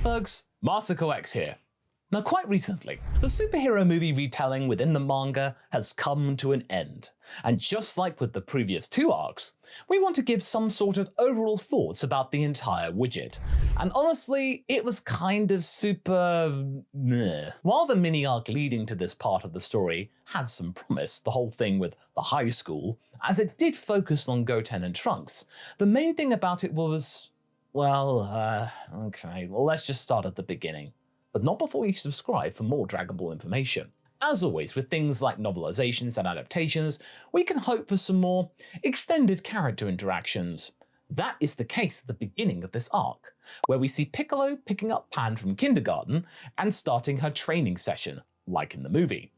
folks, MasakoX here. Now quite recently, the superhero movie retelling within the manga has come to an end. And just like with the previous two arcs, we want to give some sort of overall thoughts about the entire widget. And honestly, it was kind of super meh. While the mini arc leading to this part of the story had some promise, the whole thing with the high school, as it did focus on Goten and Trunks, the main thing about it was, okay, let's just start at the beginning. But not before you subscribe for more Dragon Ball information. As always, with things like novelizations and adaptations, we can hope for some more extended character interactions. That is the case at the beginning of this arc, where we see Piccolo picking up Pan from kindergarten and starting her training session, like in the movie.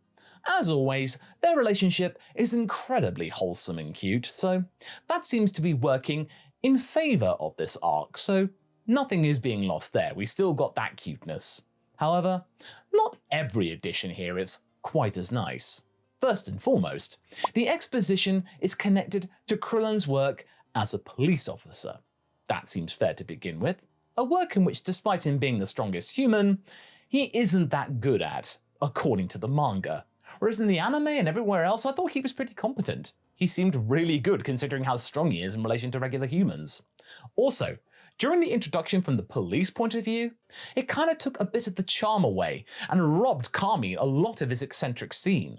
As always, their relationship is incredibly wholesome and cute, so that seems to be working in favour of this arc, so nothing is being lost there, we still got that cuteness. However, not every addition here is quite as nice. First and foremost, the exposition is connected to Krillin's work as a police officer. That seems fair to begin with, a work in which, despite him being the strongest human, he isn't that good at, according to the manga. Whereas in the anime and everywhere else, I thought he was pretty competent. He seemed really good considering how strong he is in relation to regular humans. Also, during the introduction from the police point of view, it kind of took a bit of the charm away and robbed Kami a lot of his eccentric scene.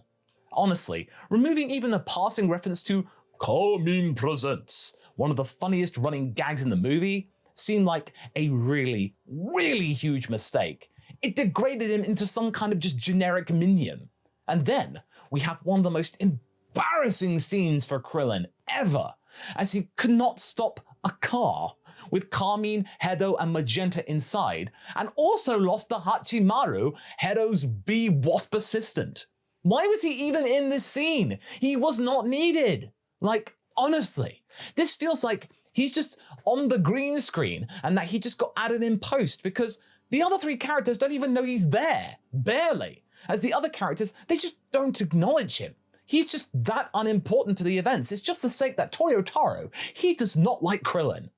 Honestly, removing even a passing reference to Kami Presents, one of the funniest running gags in the movie, seemed like a really, really huge mistake. It degraded him into some kind of just generic minion. And then we have one of the most embarrassing scenes for Krillin ever, as he could not stop a car with Carmine, Hedo, and Magenta inside, and also lost the Hachimaru, Hedo's bee wasp assistant. Why was he even in this scene? He was not needed. Like, honestly, this feels like he's just on the green screen and that he just got added in post, because the other three characters don't even know he's there, barely. As the other characters, they just don't acknowledge him. He's just that unimportant to the events. It's just the sake that Toyotaro, he does not like Krillin.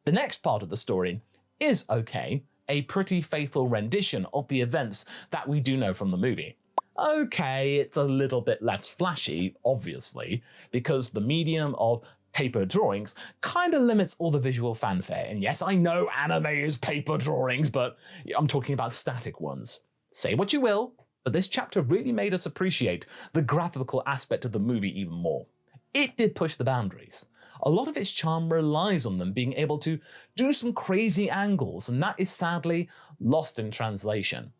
The next part of the story is okay, a pretty faithful rendition of the events that we do know from the movie. Okay, it's a little bit less flashy, obviously, because the medium of paper drawings kind of limits all the visual fanfare. And yes, I know anime is paper drawings, but I'm talking about static ones. Say what you will, but this chapter really made us appreciate the graphical aspect of the movie even more. It did push the boundaries. A lot of its charm relies on them being able to do some crazy angles, and that is sadly lost in translation.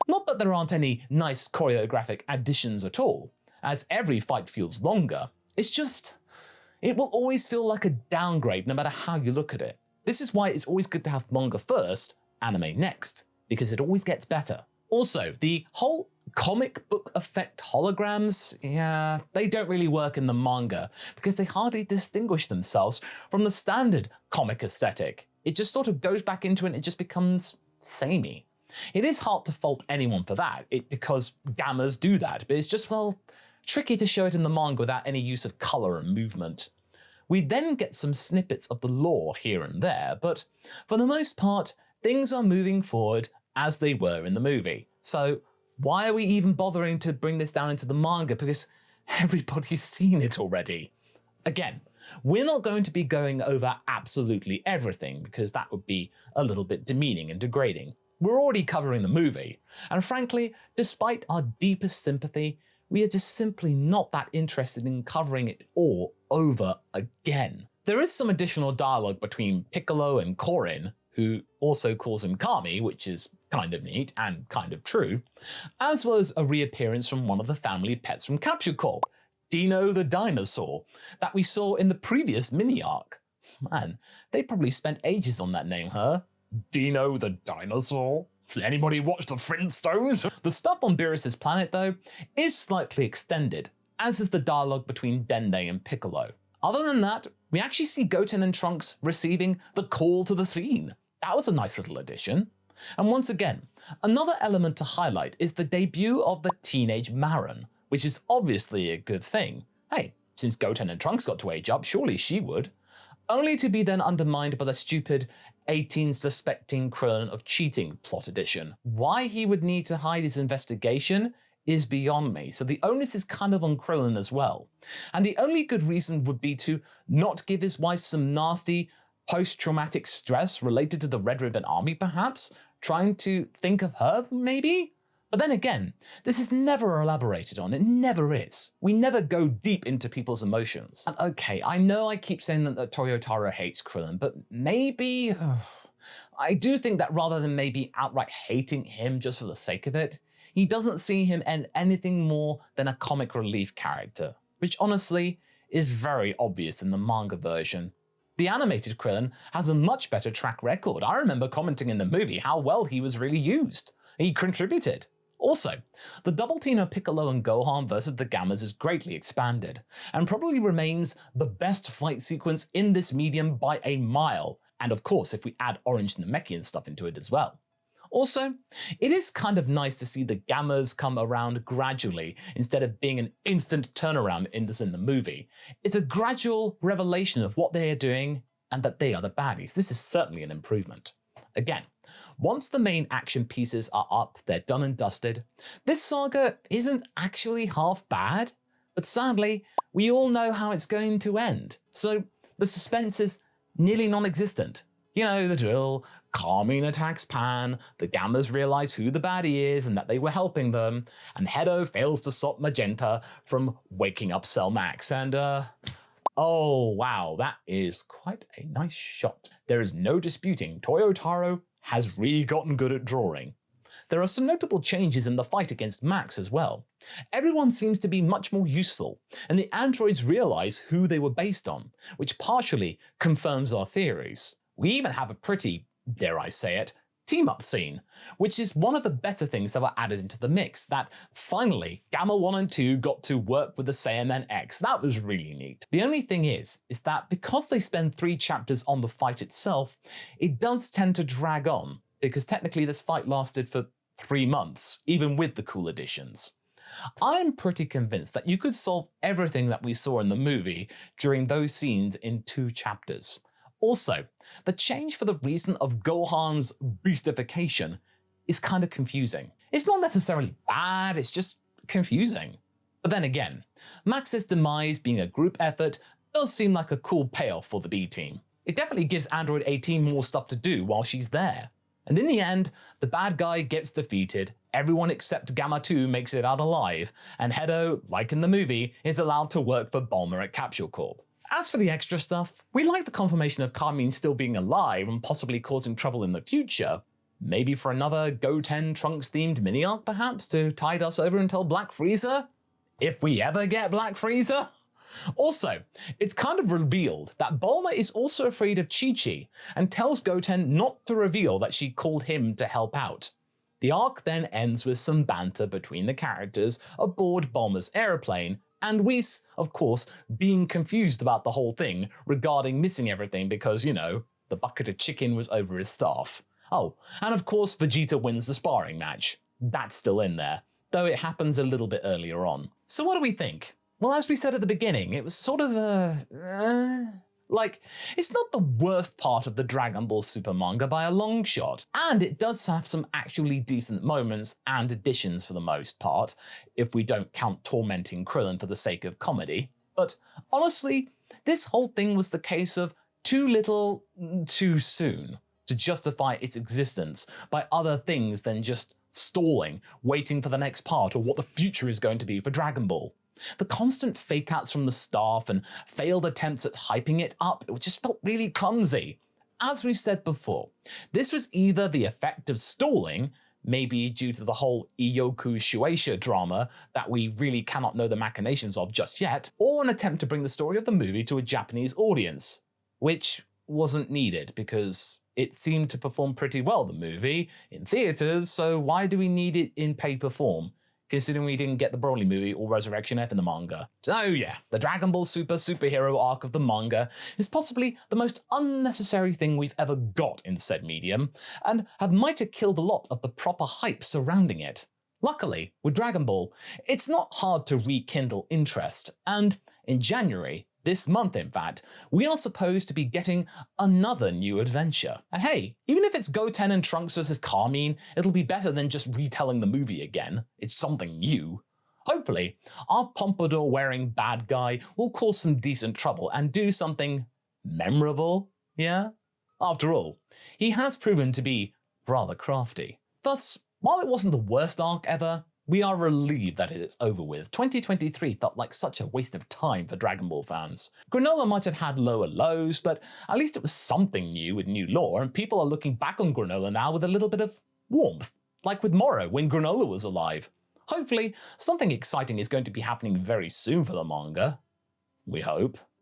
Not that there aren't any nice choreographic additions at all, as every fight feels longer, it's just, it will always feel like a downgrade no matter how you look at it. This is why it's always good to have manga first, anime next, because it always gets better. Also, the whole comic book effect holograms, yeah, they don't really work in the manga because they hardly distinguish themselves from the standard comic aesthetic. It just sort of goes back into it and it just becomes samey. It is hard to fault anyone for that, because gammas do that, but it's just, well, tricky to show it in the manga without any use of color and movement. We then get some snippets of the lore here and there, but for the most part, things are moving forward as they were in the movie. So why are we even bothering to bring this down into the manga? Because everybody's seen it already. Again, we're not going to be going over absolutely everything because that would be a little bit demeaning and degrading. We're already covering the movie. And frankly, despite our deepest sympathy, we are just simply not that interested in covering it all over again. There is some additional dialogue between Piccolo and Korin, who also calls him Kami, which is kind of neat and kind of true, as well as a reappearance from one of the family pets from Capsule Corp, Dino the dinosaur, that we saw in the previous mini-arc. Man, they probably spent ages on that name, huh? Dino the dinosaur? Anybody watch the Flintstones? The stuff on Beerus's planet, though, is slightly extended, as is the dialogue between Dende and Piccolo. Other than that, we actually see Goten and Trunks receiving the call to the scene. That was a nice little addition. And once again, another element to highlight is the debut of the teenage Marin, which is obviously a good thing. Hey, since Goten and Trunks got to age up, surely she would. Only to be then undermined by the stupid 18 suspecting Krillin of cheating plot edition. Why he would need to hide his investigation is beyond me, so the onus is kind of on Krillin as well. And the only good reason would be to not give his wife some nasty post-traumatic stress related to the Red Ribbon Army perhaps? Trying to think of her, maybe? But then again, this is never elaborated on, it never is. We never go deep into people's emotions. And okay, I know I keep saying that Toyotaro hates Krillin, but maybe... I do think that rather than maybe outright hating him just for the sake of it, he doesn't see him as anything more than a comic relief character, which honestly is very obvious in the manga version. The animated Krillin has a much better track record. I remember commenting in the movie how well he was really used. He contributed. Also, the double team of Piccolo and Gohan versus the Gammas is greatly expanded, and probably remains the best fight sequence in this medium by a mile, and of course if we add Orange Namekian stuff into it as well. Also, it is kind of nice to see the Gammas come around gradually instead of being an instant turnaround in the movie. It's a gradual revelation of what they are doing and that they are the baddies. This is certainly an improvement. Again, once the main action pieces are up, they're done and dusted, this saga isn't actually half bad, but sadly, we all know how it's going to end. So the suspense is nearly non-existent. You know the drill, Carmine attacks Pan, the Gammas realize who the baddie is and that they were helping them, and Hedo fails to stop Magenta from waking up Cell Max, and oh wow, that is quite a nice shot. There is no disputing Toyotaro has really gotten good at drawing. There are some notable changes in the fight against Max as well. Everyone seems to be much more useful, and the androids realize who they were based on, which partially confirms our theories. We even have a pretty, dare I say it, team-up scene, which is one of the better things that were added into the mix, that finally Gamma 1 and 2 got to work with the Saiyaman X. That was really neat. The only thing is that because they spend 3 chapters on the fight itself, it does tend to drag on, because technically this fight lasted for 3 months, even with the cool additions. I'm pretty convinced that you could solve everything that we saw in the movie during those scenes in 2 chapters. Also, the change for the reason of Gohan's beastification is kind of confusing. It's not necessarily bad, it's just confusing. But then again, Max's demise being a group effort does seem like a cool payoff for the B-team. It definitely gives Android 18 more stuff to do while she's there. And in the end, the bad guy gets defeated, everyone except Gamma 2 makes it out alive, and Hedo, like in the movie, is allowed to work for Bulma at Capsule Corp. As for the extra stuff, we like the confirmation of Carmine still being alive and possibly causing trouble in the future. Maybe for another Goten Trunks themed mini-arc perhaps to tide us over until Black Frieza? If we ever get Black Frieza? Also, it's kind of revealed that Bulma is also afraid of Chi-Chi and tells Goten not to reveal that she called him to help out. The arc then ends with some banter between the characters aboard Bulma's aeroplane, and Whis, of course, being confused about the whole thing regarding missing everything because, you know, the bucket of chicken was over his staff. Oh, and of course Vegeta wins the sparring match. That's still in there, though it happens a little bit earlier on. So what do we think? Well, as we said at the beginning, it was sort of it's not the worst part of the Dragon Ball Super manga by a long shot, and it does have some actually decent moments and additions for the most part, if we don't count tormenting Krillin for the sake of comedy. But honestly, this whole thing was the case of too little, too soon to justify its existence by other things than just stalling, waiting for the next part or what the future is going to be for Dragon Ball. The constant fake-outs from the staff and failed attempts at hyping it up, it just felt really clumsy. As we've said before, this was either the effect of stalling, maybe due to the whole Iyoku Shueisha drama that we really cannot know the machinations of just yet, or an attempt to bring the story of the movie to a Japanese audience, which wasn't needed because it seemed to perform pretty well, the movie, in theaters, so why do we need it in paper form? Considering we didn't get the Broly movie or Resurrection F in the manga. So yeah, the Dragon Ball Super superhero arc of the manga is possibly the most unnecessary thing we've ever got in said medium, and might have killed a lot of the proper hype surrounding it. Luckily, with Dragon Ball, it's not hard to rekindle interest, and in January, This month, in fact, we are supposed to be getting another new adventure. And hey, even if it's Goten and Trunks vs. Carmine, it'll be better than just retelling the movie again. It's something new. Hopefully, our pompadour-wearing bad guy will cause some decent trouble and do something memorable, yeah? After all, he has proven to be rather crafty. Thus, while it wasn't the worst arc ever, we are relieved that it is over with. 2023 felt like such a waste of time for Dragon Ball fans. Granola might have had lower lows, but at least it was something new with new lore, and people are looking back on Granola now with a little bit of warmth, like with Moro when Granola was alive. Hopefully, something exciting is going to be happening very soon for the manga. We hope.